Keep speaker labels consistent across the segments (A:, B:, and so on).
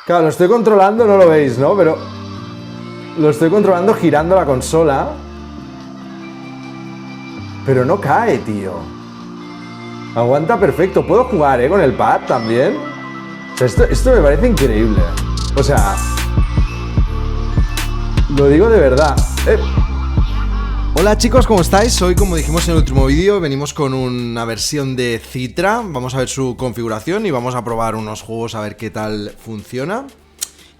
A: Claro, lo estoy controlando, no lo veis, ¿no? Pero lo estoy controlando girando la consola. Pero no cae, tío. Aguanta perfecto. Puedo jugar, con el pad también. O sea, esto me parece increíble. O sea, lo digo de verdad.
B: Hola chicos, ¿cómo estáis? Hoy, como dijimos en el último vídeo, venimos con una versión de Citra. Vamos a ver su configuración y vamos a probar unos juegos a ver qué tal funciona.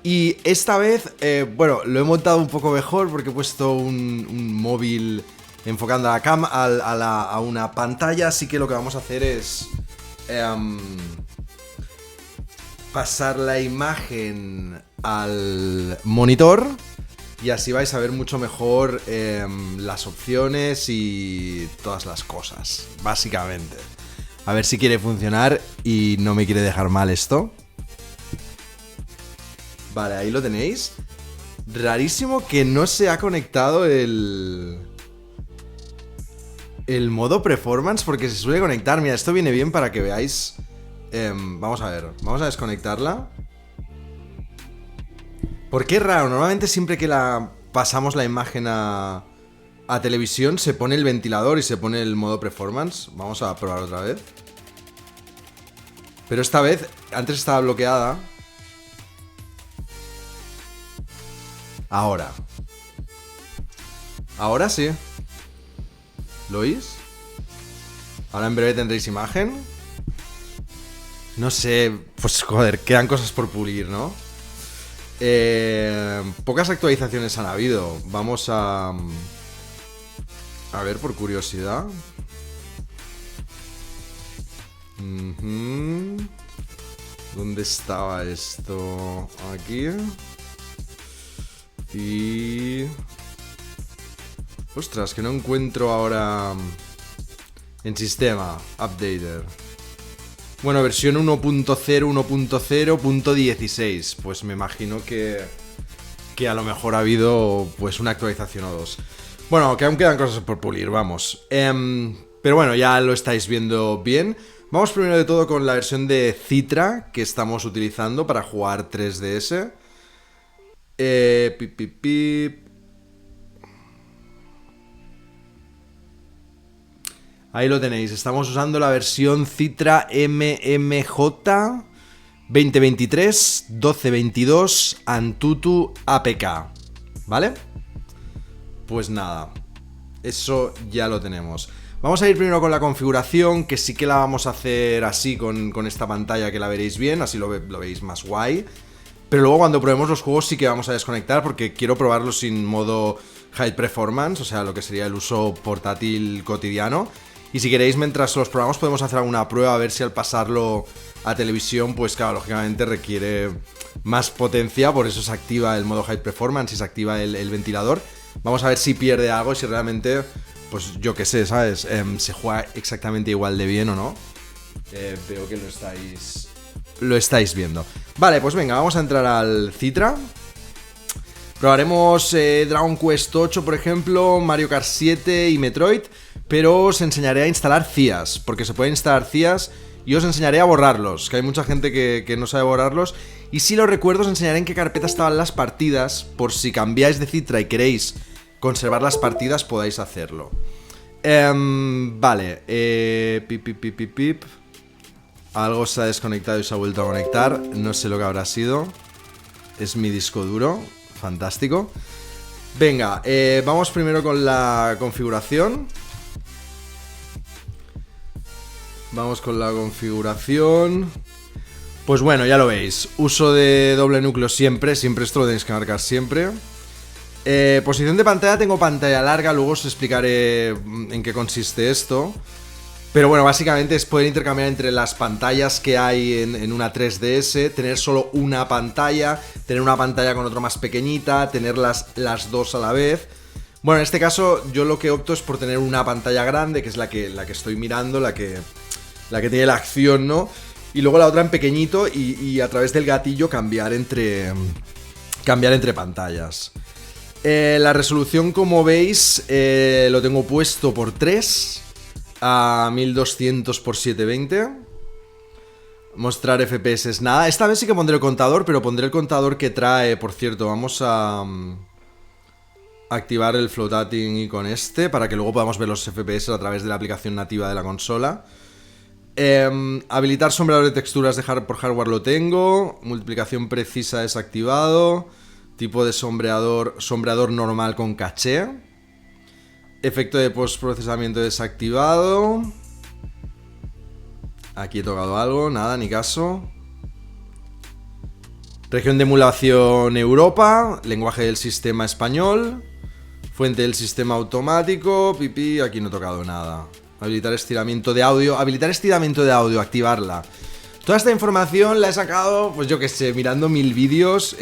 B: Y esta vez, bueno, lo he montado un poco mejor porque he puesto un móvil enfocando a la a una pantalla. Así que lo que vamos a hacer es pasar la imagen al monitor. Y así vais a ver mucho mejor las opciones y todas las cosas, básicamente. A ver si quiere funcionar y no me quiere dejar mal esto. Vale, ahí lo tenéis. Rarísimo que no se ha conectado el modo performance, porque se suele conectar. Mira, esto viene bien para que veáis. Vamos a ver, vamos a desconectarla. ¿Por qué es raro? Normalmente siempre que pasamos la imagen a televisión se pone el ventilador y se pone el modo performance. Vamos a probar otra vez. Pero esta vez, antes estaba bloqueada. Ahora. Ahora sí. ¿Lo oís? Ahora en breve tendréis imagen. No sé, pues joder, quedan cosas por pulir, ¿no? Pocas actualizaciones han habido. Vamos a ver, por curiosidad. ¿Dónde estaba esto? Aquí. Y... ostras, que no encuentro ahora en sistema. Updater. Bueno, versión 1.0, 1.0.16. Pues me imagino que a lo mejor ha habido pues una actualización o dos. Bueno, que aún quedan cosas por pulir, vamos. Pero bueno, ya lo estáis viendo bien. Vamos primero de todo con la versión de Citra que estamos utilizando para jugar 3DS. Ahí lo tenéis, estamos usando la versión Citra MMJ 2023 1222 Antutu APK, ¿vale? Pues nada, eso ya lo tenemos. Vamos a ir primero con la configuración, que sí que la vamos a hacer así con esta pantalla, que la veréis bien, así lo veis más guay. Pero luego cuando probemos los juegos sí que vamos a desconectar, porque quiero probarlos sin modo High Performance, o sea, lo que sería el uso portátil cotidiano. Y si queréis, mientras los probamos, podemos hacer alguna prueba a ver si al pasarlo a televisión, pues claro, lógicamente requiere más potencia, por eso se activa el modo High Performance y se activa el ventilador. Vamos a ver si pierde algo y si realmente, pues yo qué sé, ¿sabes? Se juega exactamente igual de bien o no. Veo que lo estáis viendo. Vale, pues venga, vamos a entrar al Citra. Probaremos Dragon Quest 8, por ejemplo, Mario Kart 7 y Metroid. Pero os enseñaré a instalar CIAs, porque se pueden instalar CIAs y os enseñaré a borrarlos, que hay mucha gente que no sabe borrarlos. Y si lo recuerdo, os enseñaré en qué carpeta estaban las partidas, por si cambiáis de Citra y queréis conservar las partidas, podáis hacerlo. Vale, algo se ha desconectado y se ha vuelto a conectar, no sé lo que habrá sido. Es mi disco duro, fantástico. Venga, vamos primero con la configuración. Vamos con la configuración. Pues bueno, ya lo veis. Uso de doble núcleo siempre. Siempre esto lo tenéis que marcar siempre. Posición de pantalla, tengo pantalla larga. Luego os explicaré en qué consiste esto. Pero bueno, básicamente es poder intercambiar entre las pantallas que hay en una 3DS. Tener solo una pantalla. Tener una pantalla con otra más pequeñita. Tener las dos a la vez. Bueno, en este caso yo lo que opto es por tener una pantalla grande, que es la que estoy mirando, la que tiene la acción, ¿no? Y luego la otra en pequeñito y a través del gatillo cambiar entre pantallas. La resolución, como veis, lo tengo puesto por 3 a 1200 x 720. Mostrar FPS. Nada, esta vez sí que pondré el contador, pero pondré el contador que trae. Por cierto, vamos a activar el floating y con este para que luego podamos ver los FPS a través de la aplicación nativa de la consola. Habilitar sombreador de texturas por hardware lo tengo. Multiplicación precisa desactivado. Tipo de sombreador normal con caché. Efecto de postprocesamiento desactivado. Aquí he tocado algo, nada, ni caso. Región de emulación Europa. Lenguaje del sistema español. Fuente del sistema automático. Pipí, aquí no he tocado nada. Habilitar estiramiento de audio. Habilitar estiramiento de audio, activarla. Toda esta información la he sacado, pues yo que sé, mirando 1000 vídeos.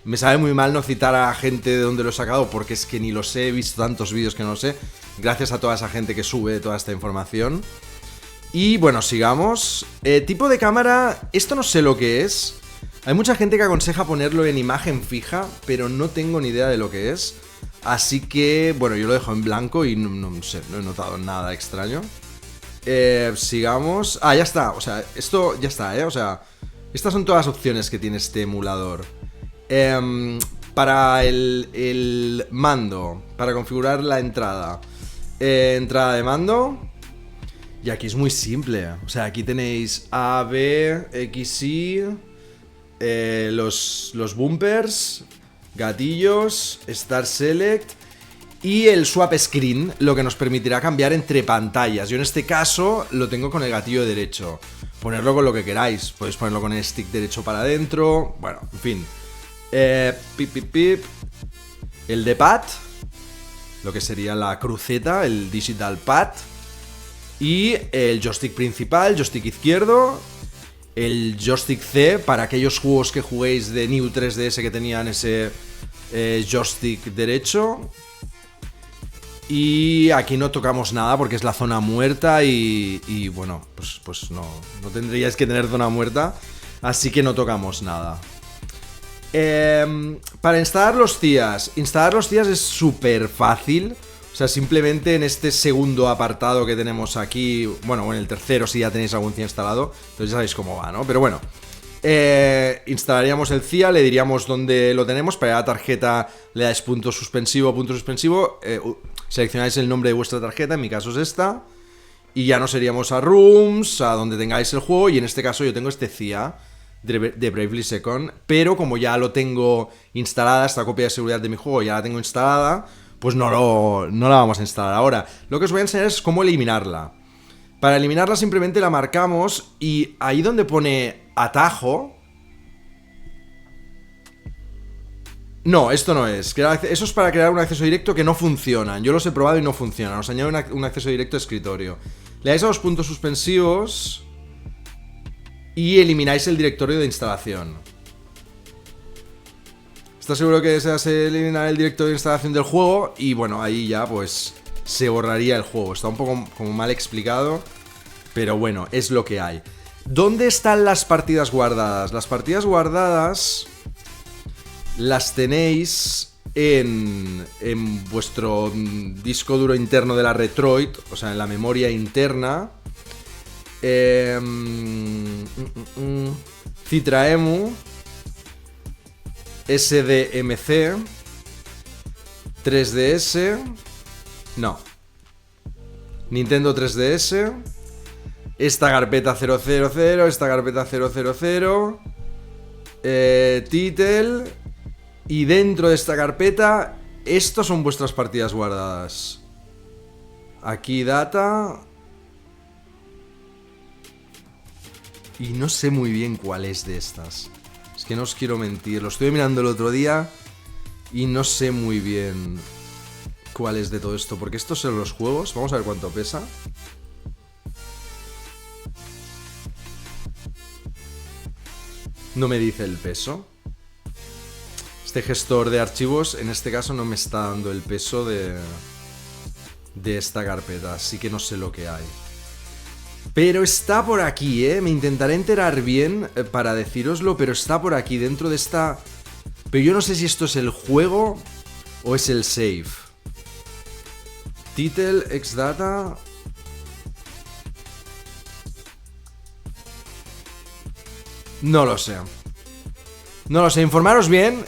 B: Me sabe muy mal no citar a gente de donde lo he sacado, porque es que ni lo sé, he visto tantos vídeos que no lo sé. Gracias a toda esa gente que sube toda esta información. Y bueno, sigamos. Tipo de cámara, esto no sé lo que es. Hay mucha gente que aconseja ponerlo en imagen fija, pero no tengo ni idea de lo que es. Así que, bueno, yo lo dejo en blanco y no sé, no he notado nada extraño. Sigamos. Ah, ya está, o sea, esto ya está, o sea, estas son todas las opciones que tiene este emulador. Para el mando, para configurar la entrada. Entrada de mando. Y aquí es muy simple, o sea, aquí tenéis A, B, X, Y, los bumpers, gatillos, Start Select y el Swap Screen, lo que nos permitirá cambiar entre pantallas. Yo en este caso lo tengo con el gatillo derecho. Ponerlo con lo que queráis, podéis ponerlo con el stick derecho para adentro, bueno, en fin. El de pad, lo que sería la cruceta, el digital pad. Y el joystick principal, joystick izquierdo. El joystick C para aquellos juegos que juguéis de New 3DS que tenían ese joystick derecho. Y aquí no tocamos nada porque es la zona muerta y bueno, pues no tendríais que tener zona muerta. Así que no tocamos nada. Para instalar los TIAs. Instalar los TIAs es súper fácil. O sea, simplemente en este segundo apartado que tenemos aquí, bueno, en el tercero si ya tenéis algún CIA instalado, entonces ya sabéis cómo va, ¿no? Pero bueno, instalaríamos el CIA, le diríamos dónde lo tenemos, para la tarjeta le dais punto suspensivo, seleccionáis el nombre de vuestra tarjeta, en mi caso es esta, y ya nos iríamos a Rooms, a donde tengáis el juego, y en este caso yo tengo este CIA de Bravely Second, pero como ya lo tengo instalada, esta copia de seguridad de mi juego ya la tengo instalada, pues no la vamos a instalar ahora. Lo que os voy a enseñar es cómo eliminarla. Para eliminarla simplemente la marcamos y ahí donde pone atajo... No, esto no es. Eso es para crear un acceso directo que no funcionan. Yo los he probado y no funcionan. Os añado un acceso directo a escritorio. Le dais a los puntos suspensivos y elimináis el directorio de instalación. ¿Estás seguro que deseas eliminar el directorio de instalación del juego? Y bueno, ahí ya pues se borraría el juego. Está un poco como mal explicado, pero bueno, es lo que hay. ¿Dónde están las partidas guardadas? Las partidas guardadas las tenéis en vuestro disco duro interno de la Retroid, o sea, en la memoria interna. Citraemu, SDMC, 3DS, no, Nintendo 3DS, esta carpeta 000, esta carpeta 000, Title, y dentro de esta carpeta, estas son vuestras partidas guardadas. Aquí data. Y no sé muy bien cuál es de estas. Es que no os quiero mentir. Lo estuve mirando el otro día y no sé muy bien cuál es de todo esto. Porque estos son los juegos. Vamos a ver cuánto pesa. No me dice el peso. Este gestor de archivos, en este caso, no me está dando el peso de esta carpeta. Así que no sé lo que hay. Pero está por aquí, me intentaré enterar bien para decíroslo, pero está por aquí, dentro de esta... Pero yo no sé si esto es el juego o es el save. Title, Xdata... No lo sé. No lo sé, informaros bien,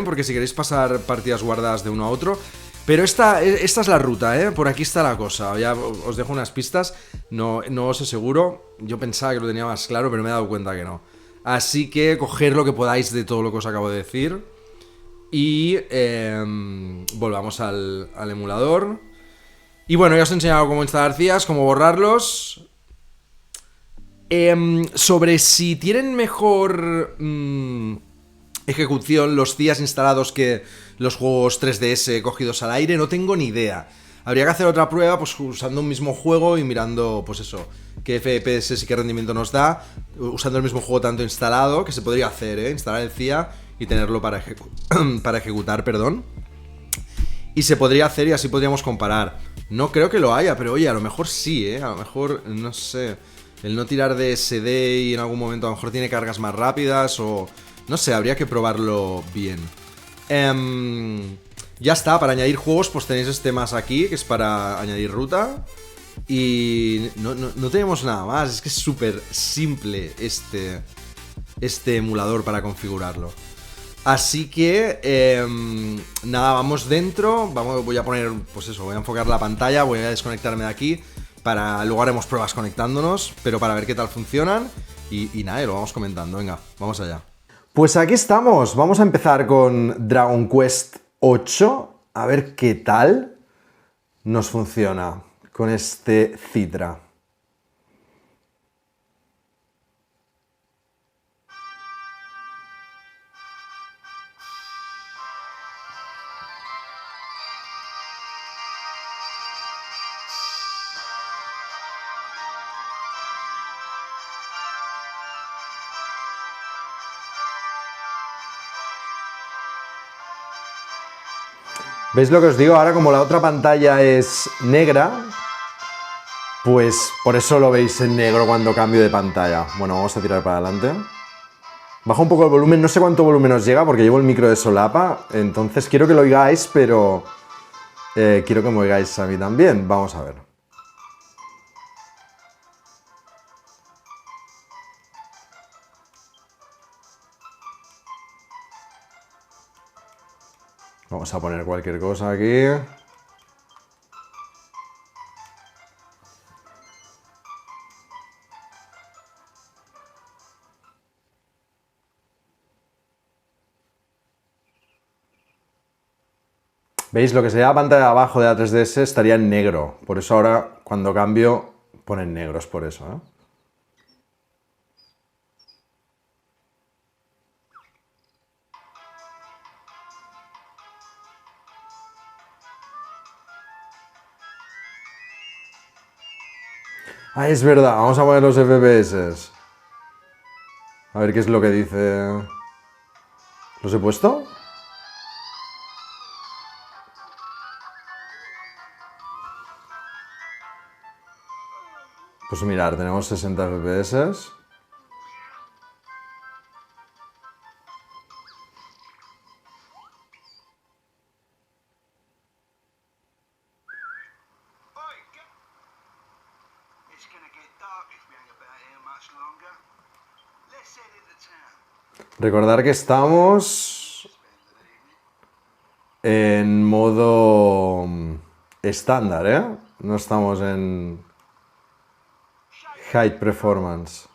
B: porque si queréis pasar partidas guardadas de uno a otro. Pero esta es la ruta, ¿eh? Por aquí está la cosa. Ya os dejo unas pistas. No os aseguro. Yo pensaba que lo tenía más claro, pero me he dado cuenta que no. Así que coger lo que podáis de todo lo que os acabo de decir. Y volvamos al emulador. Y bueno, ya os he enseñado cómo instalar CIAs, cómo borrarlos. Sobre si tienen mejor ejecución los CIAs instalados que los juegos 3DS cogidos al aire, no tengo ni idea. Habría que hacer otra prueba, pues usando un mismo juego y mirando, pues eso, qué FPS y qué rendimiento nos da, usando el mismo juego tanto instalado, que se podría hacer, instalar el CIA y tenerlo para, para ejecutar, perdón. Y se podría hacer y así podríamos comparar. No creo que lo haya, pero oye, a lo mejor sí, a lo mejor, no sé, el no tirar de SD y en algún momento a lo mejor tiene cargas más rápidas o... No sé, habría que probarlo bien. Ya está, para añadir juegos pues tenéis este más aquí, que es para añadir ruta. Y no tenemos nada más, es que es súper simple este emulador para configurarlo. Así que, nada, vamos dentro, voy a poner, pues eso, voy a enfocar la pantalla, voy a desconectarme de aquí, luego haremos pruebas conectándonos, pero para ver qué tal funcionan, y nada, lo vamos comentando, venga, vamos allá.
A: Pues aquí estamos, vamos a empezar con Dragon Quest 8, a ver qué tal nos funciona con este Citra. ¿Veis lo que os digo? Ahora como la otra pantalla es negra, pues por eso lo veis en negro cuando cambio de pantalla. Bueno, vamos a tirar para adelante. Bajo un poco el volumen, no sé cuánto volumen os llega porque llevo el micro de solapa, entonces quiero que lo oigáis, pero quiero que me oigáis a mí también. Vamos a ver. Vamos a poner cualquier cosa aquí. ¿Veis? Lo que sería la pantalla de abajo de la 3DS estaría en negro. Por eso ahora, cuando cambio, ponen negros por eso, ¿eh? Ah, es verdad. Vamos a poner los FPS. A ver qué es lo que dice. ¿Los he puesto? Pues mirar, tenemos 60 FPS. Recordar que estamos en modo estándar, ¿eh? No estamos en high performance.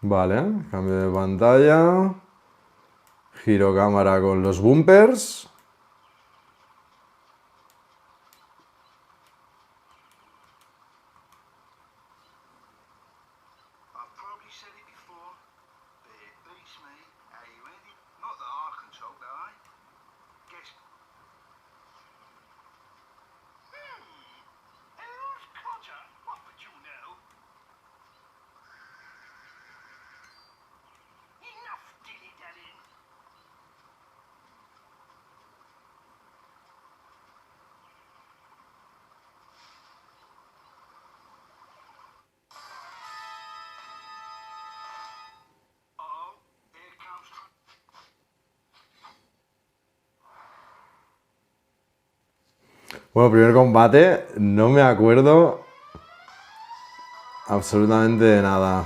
A: Vale, cambio de pantalla. Giro cámara con los bumpers. Bueno, primer combate, no me acuerdo absolutamente de nada.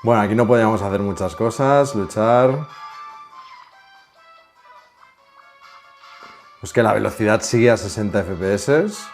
A: Bueno, aquí no podíamos hacer muchas cosas, luchar. Pues que la velocidad sigue a 60 FPS.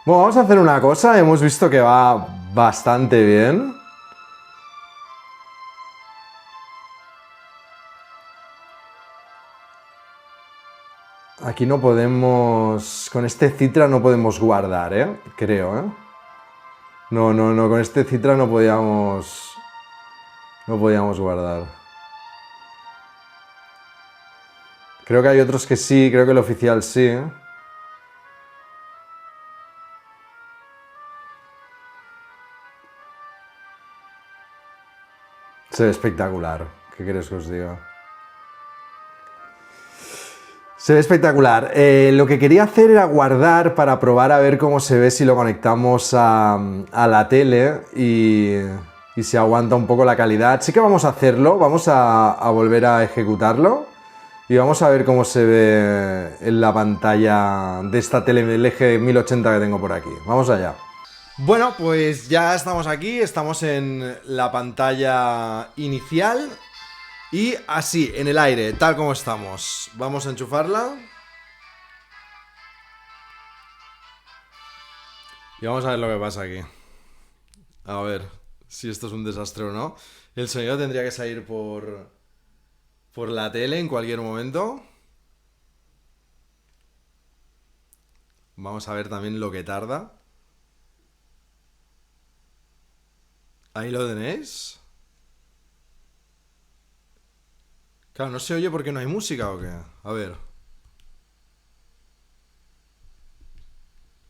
A: Bueno, vamos a hacer una cosa, hemos visto que va bastante bien. Aquí no podemos... Con este Citra no podemos guardar, ¿eh? Creo, ¿eh? No, con este Citra no podíamos... No podíamos guardar. Creo que hay otros que sí, creo que el oficial sí. Se ve espectacular. ¿Qué queréis que os diga? Se ve espectacular. Lo que quería hacer era guardar para probar a ver cómo se ve si lo conectamos a la tele y si aguanta un poco la calidad. Sí que vamos a hacerlo, vamos a volver a ejecutarlo y vamos a ver cómo se ve en la pantalla de esta tele LG 1080 que tengo por aquí. Vamos allá.
B: Bueno, pues ya estamos aquí, estamos en la pantalla inicial y así, en el aire, tal como estamos. Vamos a enchufarla. Y vamos a ver lo que pasa aquí. A ver si esto es un desastre o no. El sonido tendría que salir por la tele en cualquier momento. Vamos a ver también lo que tarda. Ahí lo tenéis. Claro, no se oye porque no hay música o qué. A ver.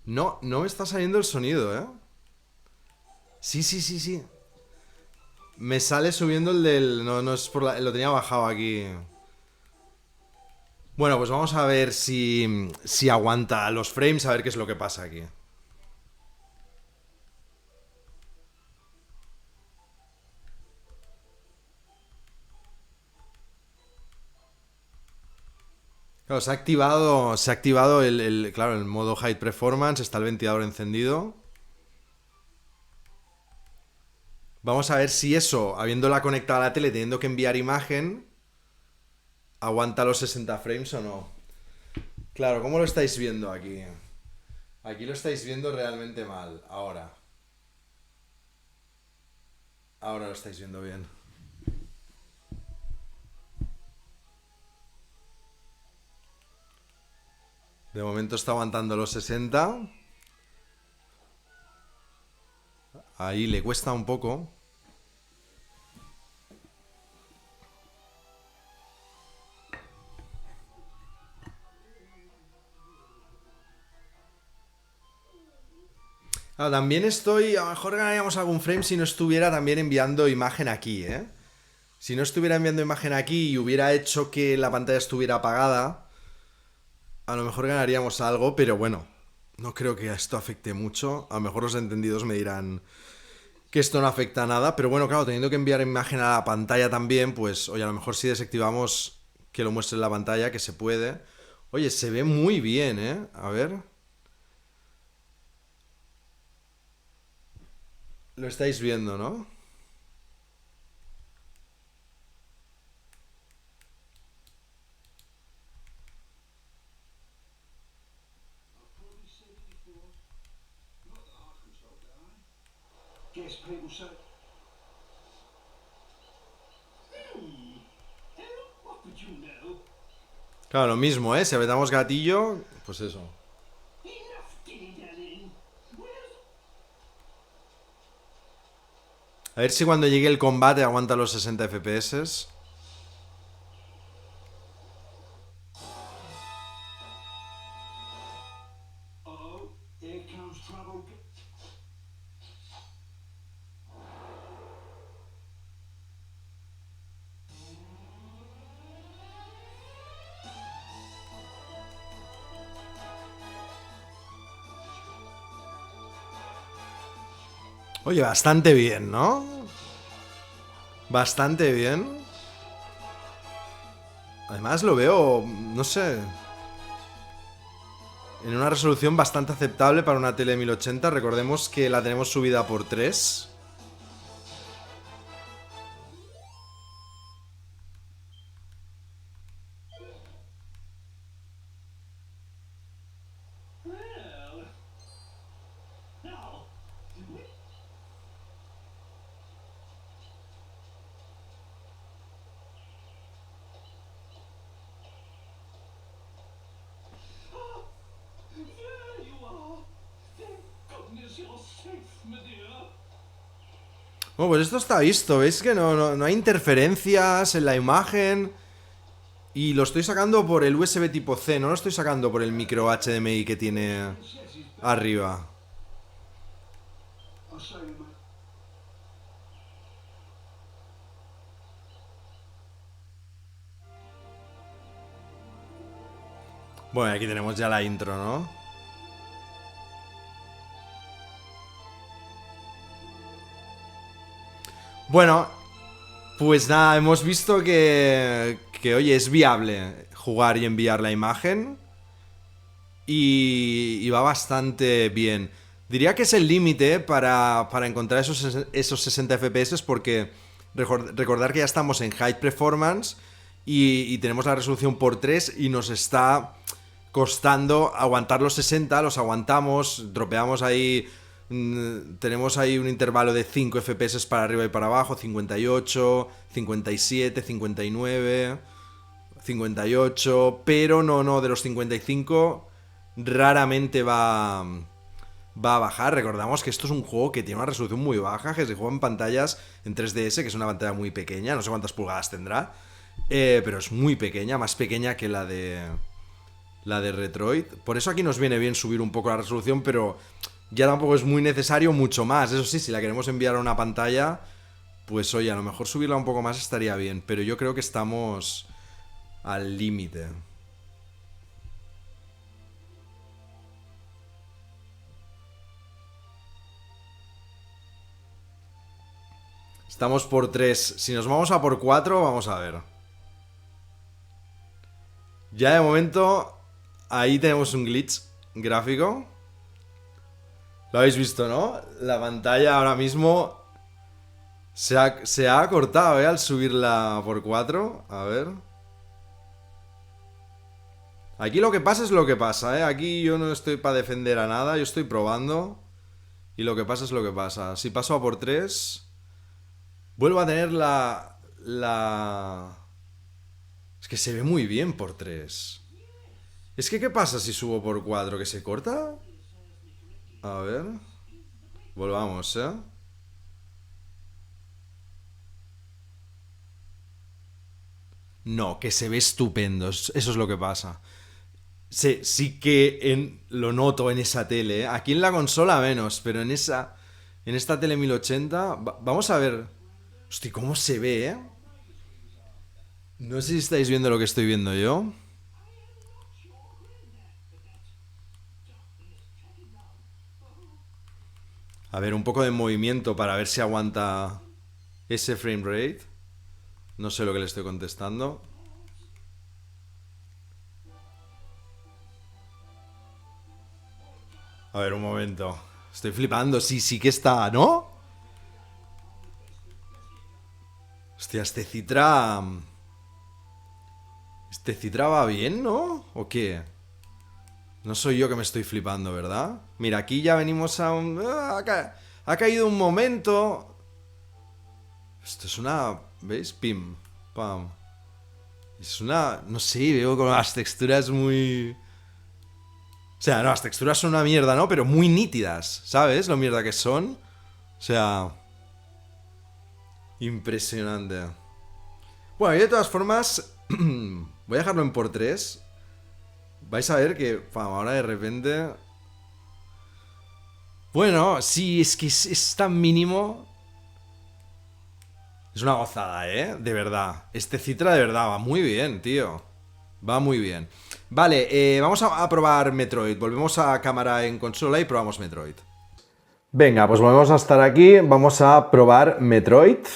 B: No, no me está saliendo el sonido, ¿eh? Sí. Me sale subiendo el del... No, no es por la... Lo tenía bajado aquí. Bueno, pues vamos a ver si aguanta los frames, a ver qué es lo que pasa aquí. Claro, se ha activado claro, el modo High Performance, está el ventilador encendido. Vamos a ver si eso, habiéndola conectada a la tele, teniendo que enviar imagen, aguanta los 60 frames o no. Claro, ¿cómo lo estáis viendo aquí? Aquí lo estáis viendo realmente mal, ahora. Ahora lo estáis viendo bien. De momento está aguantando los 60. Ahí le cuesta un poco. Claro, también estoy... A lo mejor ganaríamos algún frame si no estuviera también enviando imagen aquí, ¿eh? Si no estuviera enviando imagen aquí y hubiera hecho que la pantalla estuviera apagada, a lo mejor ganaríamos algo, pero bueno, no creo que esto afecte mucho. A lo mejor los entendidos me dirán que esto no afecta a nada, pero bueno, claro, teniendo que enviar imagen a la pantalla también, pues, oye, a lo mejor si desactivamos que lo muestre en la pantalla, que se puede. Oye, se ve muy bien, ¿eh? A ver. Lo estáis viendo, ¿no?
C: Guess people say. What would you know?
B: Claro, lo mismo, ¿eh? Si apretamos gatillo, pues eso.
C: Enough dilly-dallying. Where's
B: A ver si cuando llegue el combate aguanta los 60 FPS.
C: here comes trouble.
B: Oye, bastante bien, ¿no? Bastante bien. Además lo veo, no sé, en una resolución bastante aceptable para una tele 1080. Recordemos que la tenemos subida por 3.
C: Well, now, there you are. Thank goodness you're safe, my dear.
B: Bueno, pues esto está visto. ¿Veis que no hay interferencias en la imagen? Y lo estoy sacando por el USB tipo C, no lo estoy sacando por el micro HDMI que tiene arriba.
C: I'll show you, mate.
B: Bueno, aquí tenemos ya la intro, ¿no? Bueno, pues nada, hemos visto que oye, es viable jugar y enviar la imagen. Y va bastante bien. Diría que es el límite para encontrar esos 60 FPS porque recordar que ya estamos en High Performance y tenemos la resolución por 3 y nos está costando aguantar los 60, los aguantamos, dropeamos ahí, tenemos ahí un intervalo de 5 FPS para arriba y para abajo, 58, 57, 59, 58, pero no, de los 55 raramente va a bajar. Recordamos que esto es un juego que tiene una resolución muy baja, que se juega en pantallas en 3DS, que es una pantalla muy pequeña, no sé cuántas pulgadas tendrá, pero es muy pequeña, más pequeña que la de Retroid. Por eso aquí nos viene bien subir un poco la resolución, pero ya tampoco es muy necesario mucho más. Eso sí, si la queremos enviar a una pantalla, pues oye, a lo mejor subirla un poco más estaría bien, pero yo creo que estamos al límite. Estamos por 3. Si nos vamos a por 4, vamos a ver. Ya de momento, ahí tenemos un glitch gráfico. Lo habéis visto, ¿no? La pantalla ahora mismo se ha cortado, ¿eh? Al subirla por 4. A ver. Aquí lo que pasa es lo que pasa, ¿eh? Aquí yo no estoy para defender a nada. Yo estoy probando. Y lo que pasa es lo que pasa. Si paso a por 3... vuelvo a tener Es que se ve muy bien por 3. Es que, ¿qué pasa si subo por 4? ¿Que se corta? A ver. Volvamos, ¿eh? No, que se ve estupendo. Eso es lo que pasa. Sí que lo noto en esa tele, ¿eh? Aquí en la consola menos, pero en esta tele 1080... vamos a ver... Hostia, ¿cómo se ve, eh? No sé si estáis viendo lo que estoy viendo yo. A ver, un poco de movimiento para ver si aguanta ese frame rate. No sé lo que le estoy contestando. A ver, un momento. Estoy flipando. Sí que está, ¿no? Hostia, este Citra va bien, ¿no? ¿O qué? No soy yo que me estoy flipando, ¿verdad? Mira, aquí ya venimos a Ha caído un momento. Esto es una... ¿Veis? Pim, pam. Es una... No sé, veo con las texturas muy... O sea, no, las texturas son una mierda, ¿no? Pero muy nítidas, ¿sabes? Lo mierda que son. O sea... Impresionante. Bueno, y de todas formas... voy a dejarlo en por 3. Vais a ver que... Pam, ahora de repente... Bueno, sí, es que es tan mínimo... Es una gozada, ¿eh? De verdad. Este Citra de verdad va muy bien, tío. Va muy bien. Vale, vamos a probar Metroid. Volvemos a cámara en consola y probamos Metroid.
A: Venga, pues volvemos a estar aquí. Vamos a probar Metroid.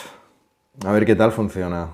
A: A ver qué tal funciona.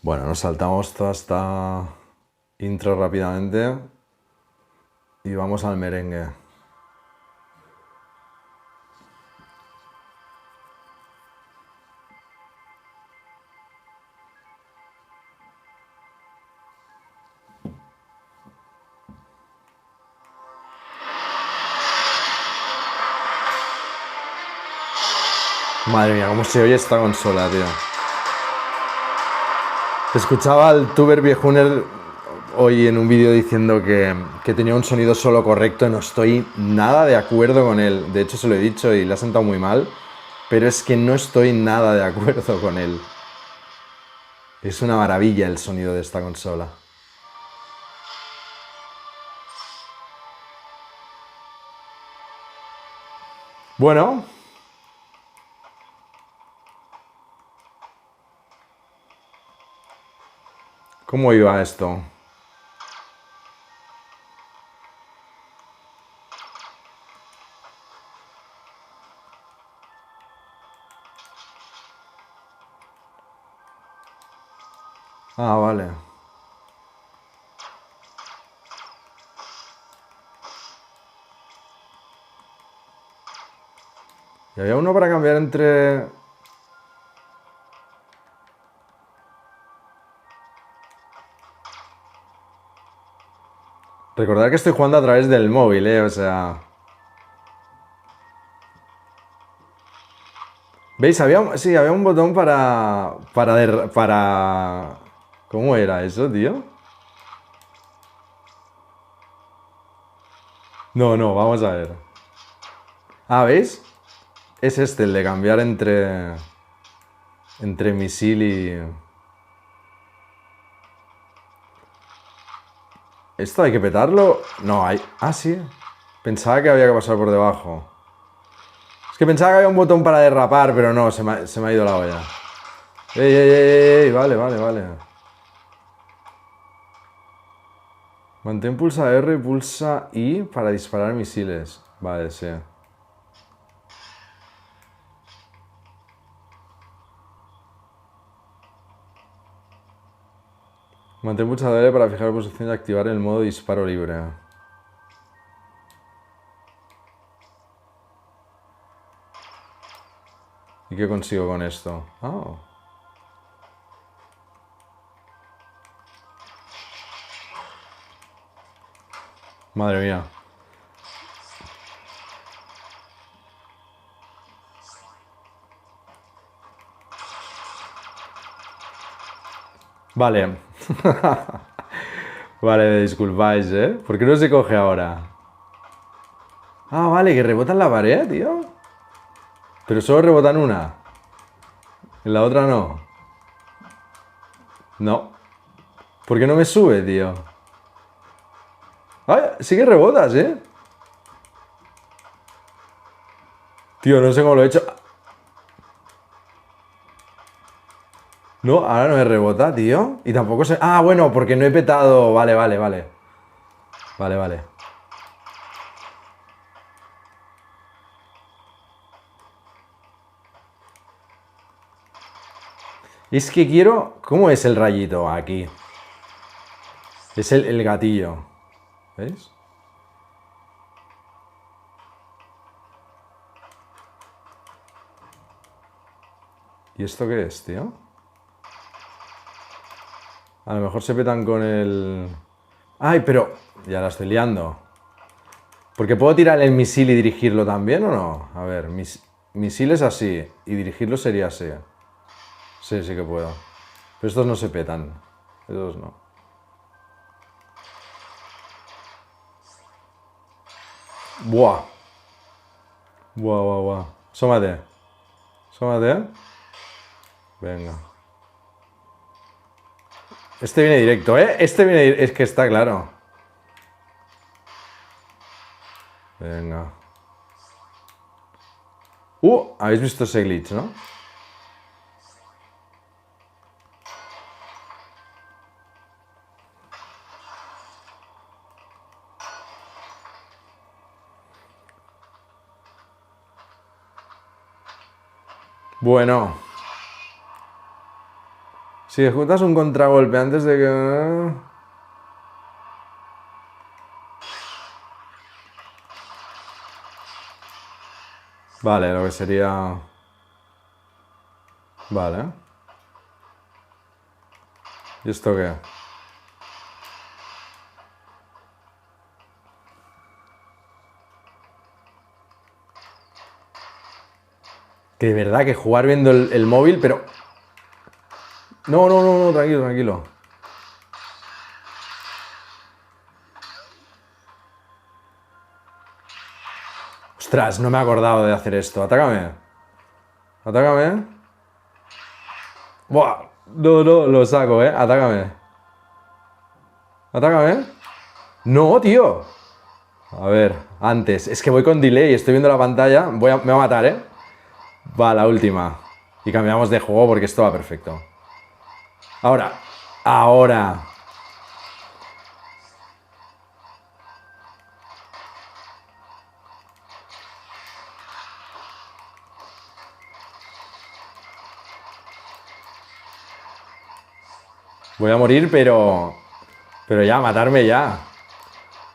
A: Bueno, nos saltamos toda esta intro rápidamente y vamos al merengue. Madre mía, cómo se oye esta consola, tío. Escuchaba al tuber viejuner hoy en un vídeo diciendo que tenía un sonido solo correcto. No estoy nada de acuerdo con él. De hecho, se lo he dicho y le ha sentado muy mal. Pero es que no estoy nada de acuerdo con él. Es una maravilla el sonido de esta consola. Bueno. ¿Cómo iba esto? Ah, vale. Y había uno para cambiar entre... Recordad que estoy jugando a través del móvil, o sea... ¿Veis? Sí, había un botón para... ¿Cómo era eso, tío? No, vamos a ver. Ah, ¿veis? Es este, el de cambiar entre misil y... ¿Esto hay que petarlo? No, hay... Ah, sí. Pensaba que había que pasar por debajo. Es que pensaba que había un botón para derrapar, pero no, se me ha ido la olla. ¡Ey! Vale. Mantén pulsa R y pulsa I para disparar misiles. Vale, sí. Mantén pulsado R para fijar la posición y activar el modo disparo libre. ¿Y qué consigo con esto? Ah. Madre mía. Vale. Vale, disculpáis, ¿eh? ¿Por qué no se coge ahora? Ah, vale, que rebota en la pared, tío. Pero solo rebota en una. En la otra no. No. ¿Por qué no me sube, tío? Ah, sí que rebotas, ¿eh? Tío, no sé cómo lo he hecho. No, ahora no me rebota, tío. Y tampoco se... Ah, bueno, porque no he petado... Vale, vale, vale. Vale, vale. Es que quiero... ¿Cómo es el rayito? Aquí. Es el gatillo. ¿Veis? ¿Y esto qué es, tío? A lo mejor se petan con el... ¡Ay, pero! Ya la estoy liando. Porque puedo tirar el misil y dirigirlo también, ¿o no? A ver, misil es así. Y dirigirlo sería así. Sí, sí que puedo. Pero estos no se petan. Estos no. Buah. Buah, buah, buah. Asómate. Asómate. Venga. Este viene directo, ¿eh? Este viene directo. Es que está claro. Venga. ¿Habéis visto ese glitch, no? Bueno. Si ejecutas un contragolpe antes de que... Vale, lo que sería... Vale. ¿Y esto qué? Que de verdad que jugar viendo el móvil, pero... No, no, no, no, tranquilo, tranquilo. Ostras, no me he acordado de hacer esto. Atácame. Atácame. Buah. No, no, lo saco, Atácame. Atácame. No, tío. A ver, antes. Es que voy con delay, estoy viendo la pantalla. Me va a matar, Va, la última. Y cambiamos de juego porque esto va perfecto. Ahora. Ahora. Voy a morir, pero... Pero ya, matarme ya.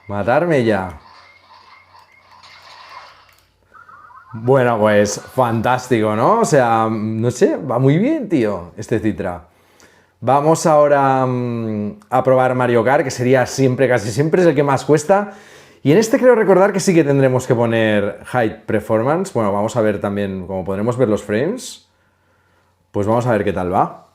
A: Matarme ya. Bueno, pues fantástico, ¿no? O sea, no sé, va muy bien, tío, este Citra. Vamos ahora a probar Mario Kart, que sería siempre, casi siempre es el que más cuesta. Y en este creo recordar que sí que tendremos que poner High Performance. Bueno, vamos a ver también, como podremos ver los frames, pues vamos a ver qué tal va.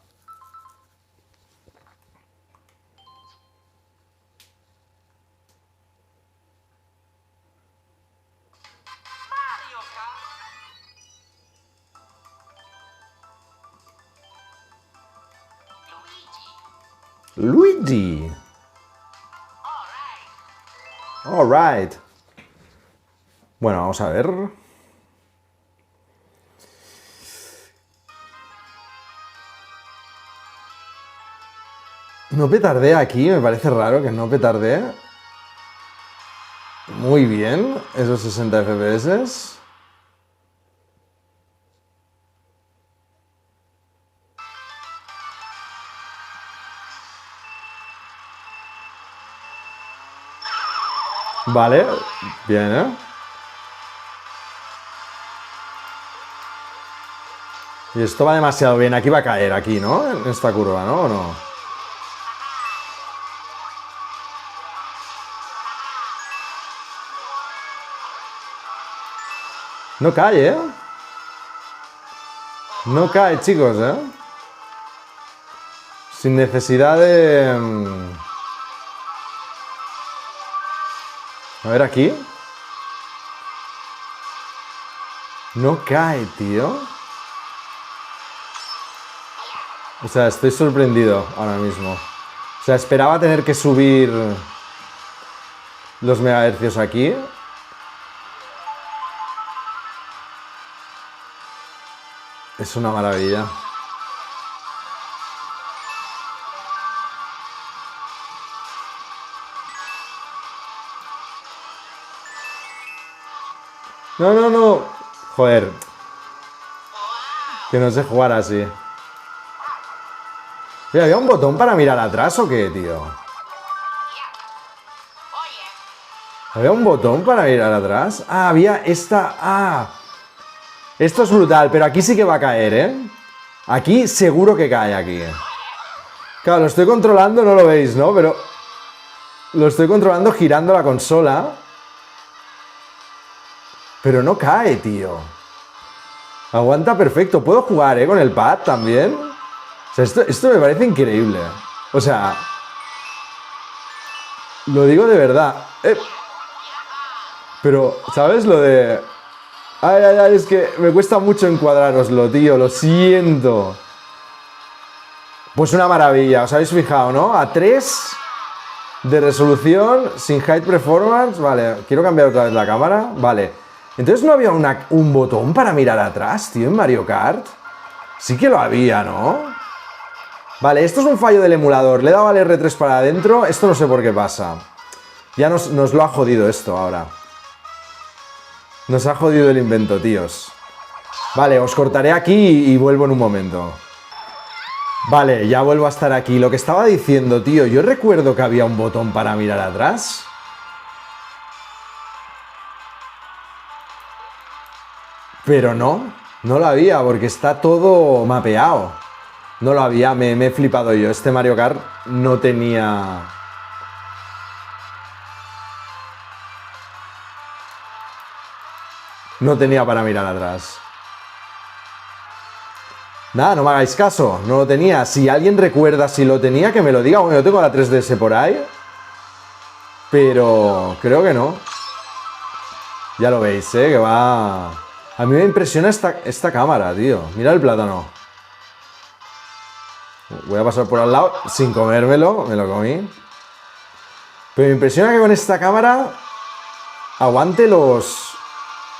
A: Luigi. All right. Bueno, vamos a ver. No petardea aquí, me parece raro que no petardee. Muy bien, esos 60 FPS. Vale, bien, Y esto va demasiado bien. Aquí va a caer, aquí, ¿no? En esta curva, ¿no? ¿O no? No cae, No cae, chicos, Sin necesidad de... A ver, aquí. No cae, tío. O sea, estoy sorprendido ahora mismo. O sea, esperaba tener que subir los megahercios aquí. Es una maravilla. No, no, no. Joder. Que no sé jugar así. Oye, ¿había un botón para mirar atrás o qué, tío? ¿Había un botón para mirar atrás? Ah, había esta... Ah. Esto es brutal, pero aquí sí que va a caer, ¿eh? Aquí seguro que cae aquí. Claro, lo estoy controlando, no lo veis, ¿no? Pero... Lo estoy controlando girando la consola. Pero no cae, tío. Aguanta perfecto. Puedo jugar, ¿eh? Con el pad también. O sea, esto me parece increíble. O sea... Lo digo de verdad. Pero, ¿sabes? Lo de... Ay, ay, ay, es que me cuesta mucho encuadraroslo, tío. Lo siento. Pues una maravilla. ¿Os habéis fijado, no? A 3 de resolución, sin height performance. Vale, quiero cambiar otra vez la cámara. Vale. Entonces no había un botón para mirar atrás, tío, en Mario Kart. Sí que lo había, ¿no? Vale, esto es un fallo del emulador. Le he dado al R3 para adentro. Esto no sé por qué pasa. Ya nos lo ha jodido esto ahora. Nos ha jodido el invento, tíos. Vale, os cortaré aquí y vuelvo en un momento. Vale, ya vuelvo a estar aquí. Lo que estaba diciendo, tío, yo recuerdo que había un botón para mirar atrás. Pero no lo había porque está todo mapeado. No lo había, me he flipado yo. Este Mario Kart no tenía... No tenía para mirar atrás. Nada, no me hagáis caso, no lo tenía. Si alguien recuerda si lo tenía, que me lo diga. Bueno, yo tengo la 3DS por ahí. Pero creo que no. Ya lo veis, que va... A mí me impresiona esta cámara, tío. Mira el plátano. Voy a pasar por al lado sin comérmelo, me lo comí. Pero me impresiona que con esta cámara aguante los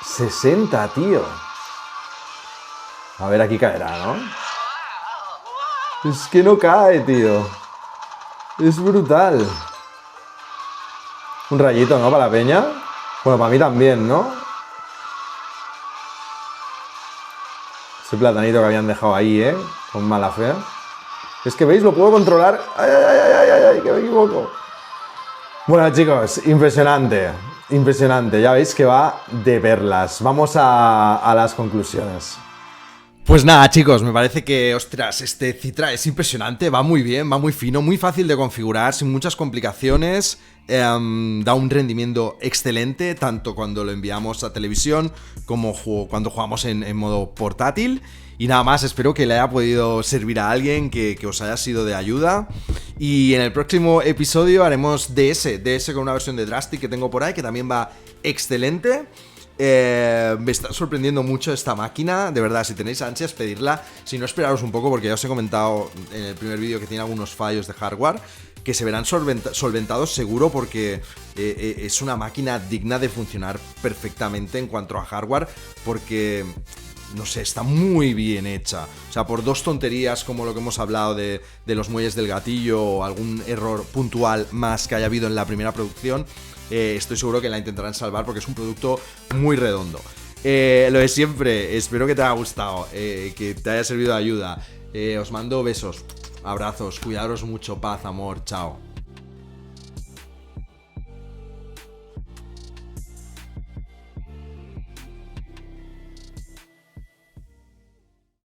A: 60, tío. A ver, aquí caerá, ¿no? Es que no cae, tío. Es brutal. Un rayito, ¿no? Para la peña. Bueno, para mí también, ¿no? Ese platanito que habían dejado ahí, con mala fe. Es que, ¿veis? Lo puedo controlar. ¡Ay, ay, ay, ay, ay! Que me equivoco. Bueno, chicos, impresionante. Impresionante. Ya veis que va de perlas. Vamos a las conclusiones.
B: Pues nada, chicos, me parece que, ostras, este Citra es impresionante, va muy bien, va muy fino, muy fácil de configurar, sin muchas complicaciones, da un rendimiento excelente, tanto cuando lo enviamos a televisión como cuando jugamos en modo portátil. Y nada más, espero que le haya podido servir a alguien, que os haya sido de ayuda. Y en el próximo episodio haremos DS con una versión de Drastic que tengo por ahí, que también va excelente. Me está sorprendiendo mucho esta máquina, de verdad, si tenéis ansias pedirla, si no esperaros un poco porque ya os he comentado en el primer vídeo que tiene algunos fallos de hardware que se verán solventados seguro porque es una máquina digna de funcionar perfectamente en cuanto a hardware porque... No sé, está muy bien hecha. O sea, por dos tonterías como lo que hemos hablado de los muelles del gatillo o algún error puntual más que haya habido en la primera producción, estoy seguro que la intentarán salvar porque es un producto muy redondo. Lo de siempre, espero que te haya gustado, que te haya servido de ayuda. Os mando besos, abrazos, cuidaros mucho, paz, amor, chao.